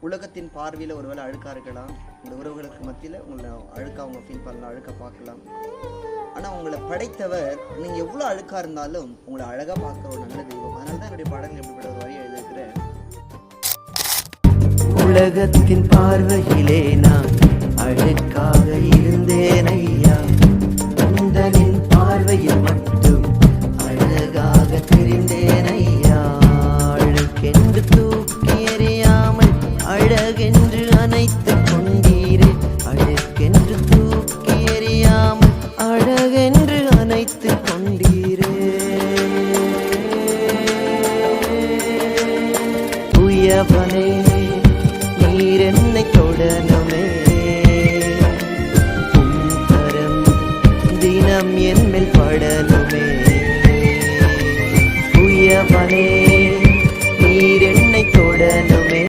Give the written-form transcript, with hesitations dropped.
உலகத்தின் பார்வையில் ஒருவேளை அழுக்காக இருக்கலாம், உங்கள் உறவுகளுக்கு மத்தியில் உங்களை அழுக்காக அவங்க ஃபீல் பண்ணலாம், அழுக்காக பார்க்கலாம். ஆனால் உங்களை படைத்தவர் நீங்கள் எவ்வளோ அழுக்காக இருந்தாலும் உங்களை அழகாக பார்க்குற ஒரு நல்ல தெய்வம். அதனால தான் என்னுடைய பாடங்கள் எப்படிப்பட்ட ஒரு வழியை எழுதியிருக்கிறேன். உலகத்தின் பார்வையிலே நான் அழுக்காக இருந்தேன் ஐயா, உந்தனின் பார்வையில் மட்டும் அழகாக தெரிந்தேன் ஐயா. அழுக்கென்று தூக்கி எறியாமல் அழகென்று அணைத்து கொண்டீரே, அழுக்கென்று தூக்கி எறியாமல் அழகென்று அணைத்து கொண்டீரே. உயவனே நீர் என்னை தொடனுமே,